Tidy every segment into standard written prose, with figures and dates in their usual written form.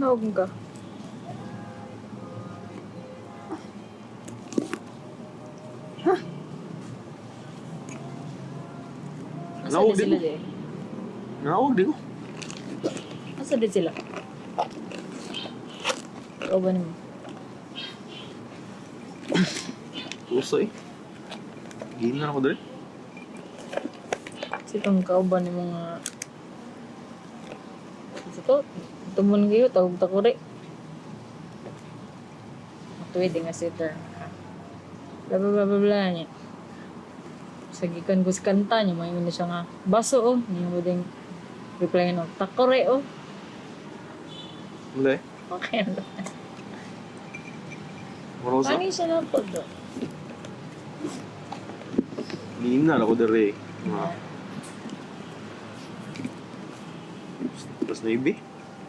Tinghog ka. Asa Nawag din din sila ko. di? Nawag din ko. Asa din sila? O ba naman? Usay. Gila na ako dali. Sitong kauban ni mga... Sito, tumon kayo, tawag takuri. Matuwid nga sitter. Bla bla bla bla bla niya. Sagikan ko sa kanta niya, may una siya nga, baso oh. Niya mo ding reply no, takore oh. Wala eh. Okay na. Marosa. Pani siya na po do. Gila na ako dali. Tapos na ibi.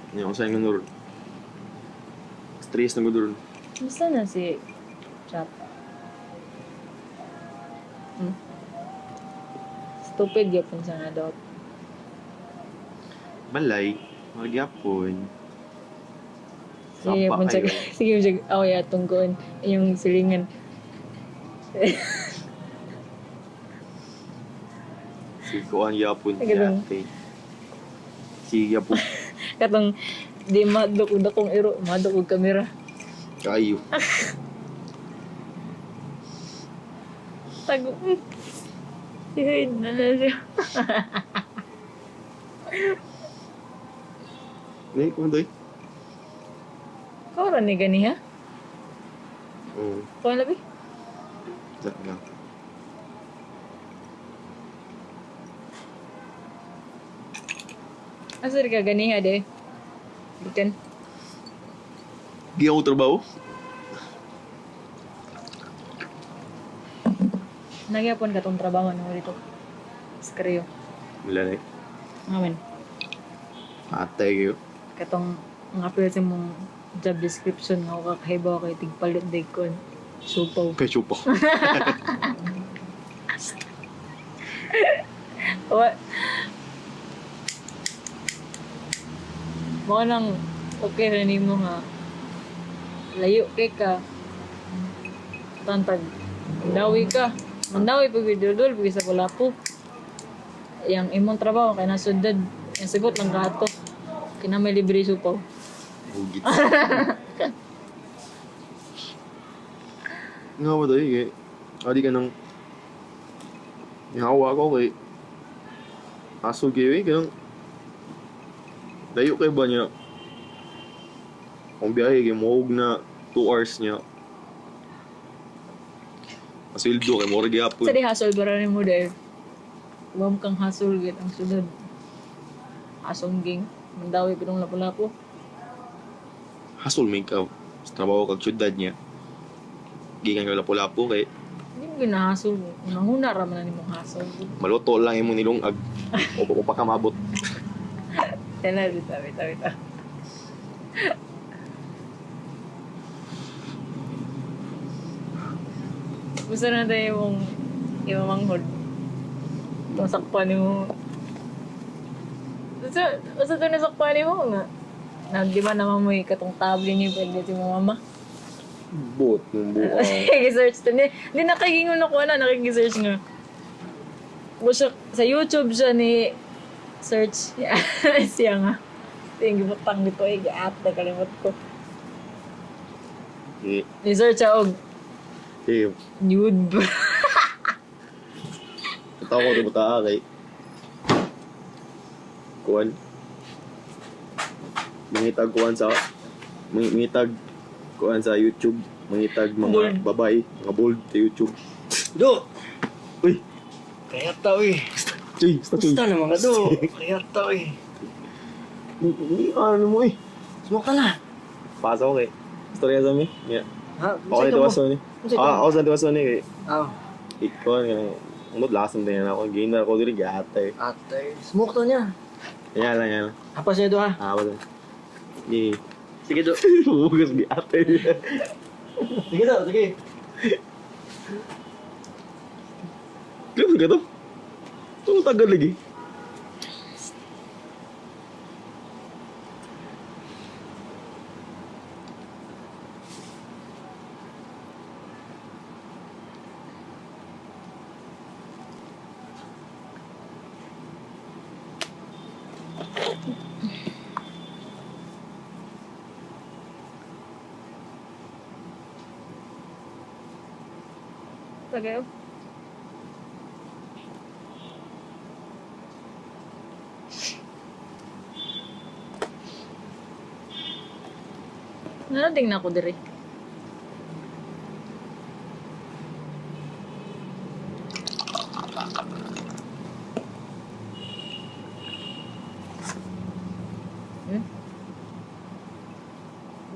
Hindi ako sa'yo nga stress na ko doon. Basta na si Chap. Stupid yapon siya nga daw. Balay. Magyapon. Sige, yapon siya. Sige, siya. Oh, yeah, tungkuin. Yung silingan. Sige ko ang yapon. Sige dong. Yate. Sige yapon. Katong, di madok kong iro. Madok kong kamera. Kayo. Tago. Sihaid na siya. Ngayon ko doy. Kau rin ni gani ha? Oo. Kau labi? Sak lang. Asa ka gani ha de? Bikan. Di ako trabaho. Nagyapon ka tong trabaho mo dito. Skreo. Wala na eh. Ngamen. Atay kayo. Katong nga pwede sa mong job description nga ako kakahibaw kay tigpalit day ko. Supaw. Pecho pa. What? Mo nang okay rin mo nga. Layo kay ka. Tantag. Mandawi ka. Mandawi pag vidudol, pag sa kulapo. Yang imong trabaho kay nasundad. Yung sagot lang kato. Kina may libre supaw. Bugit. Nga ba tayo kay adi ka nang ihawa ko kay aso kayo eh kaya layo kayo ba niya kung biyahe kay mahog na 2 hours niya masildo kay mora gyapon. Sa di hasol ba rin mo dahil? Huwag kang hasol git ang sunod. Asongging. Mandawi pinong lapo-lapo. Hasol may ka sa trabaho kag syudad niya gikan ka lapo-lapo kay Hindi mo ginahasol. Unang-una raman na ni mong hasol. maluto lang imong nilungag o pa ka mabot. Yan na, bita. Gusto na tayo yung manghod. Itong sakpan mo. Basta ito nasakpan mo nga. Di ba naman mo katong tabli niyo pwede si mo mama? Bot ng buka. Nag-search to. Hindi nakikingon ako na, nakikisearch nga. Sa YouTube siya ni search siya nga. Tingin butang dito eh, gaat na kalimot ko. Eh, Ni-search siya og eh, nude. tatawa ko ito buta kay kuwan. Mangitag kuwan sa mangitag kuwan sa YouTube, mangitag mga Bold. babae, mga bold sa YouTube. Do! Uy, Kaya tao eh. Choy, basta Choy. Basta na mga do. Kaya tao eh. Ano mo eh? Smoke ka na. Pasa ko kay. Storya sa mi? Yeah. Ha? Okay, ito waso ni. Unsay ka mo? Ako sa waso ni kay. Ah, Ikaw nga. Ang lasan din ako. Gainer ko diri gatay. ate. Smoke to niya. Yan lang. Apa siya do ha? Ah, wala. Ni. Sige do. Bugas di ate. Sige do, sige. Kaya ka to? Ito tagal lagi. Tagay. Nanating na ako diri. Hmm?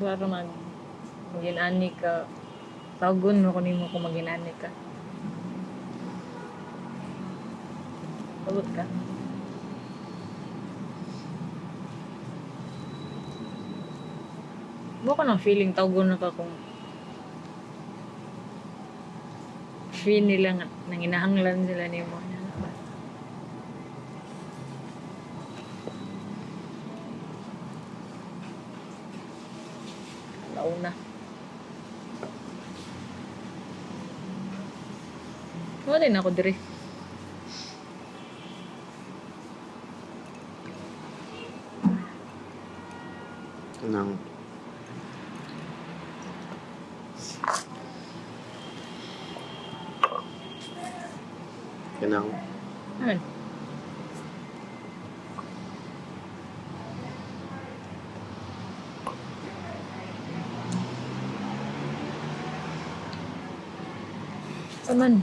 Para mag-ani ka. Tawagon mo kunin mo kung mag-ani ka. Tawag ka. Buka ng feeling tawagon na ka kung feel nila nga nang inahanglan sila ni mo. Launa. Wala din ako diri. Nang kanang Ano? Saman.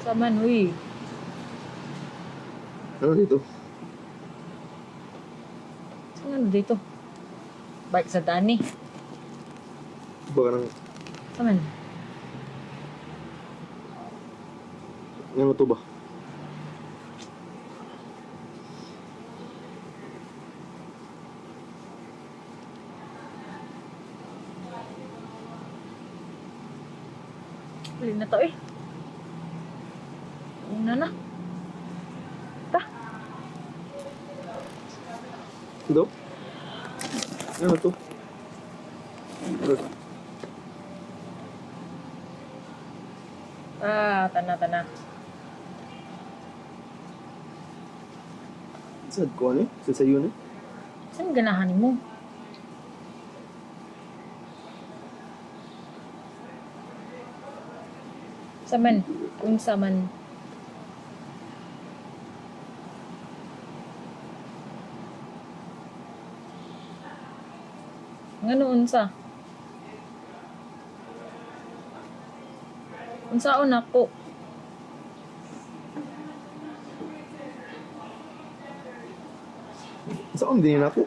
Saman, huy. ano dito? Saan ano dito? Bike sa Dani. Baka nang Saman. ano to ba? Huli na to eh. Una na. Ta. Ito? Ano to? Tana. Sad ko ano? Sa sayo na? Saan ganahan mo? Saman. Unsa man. Ngano unsa? Unsaon ako? Saan din ako?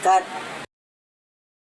Cut.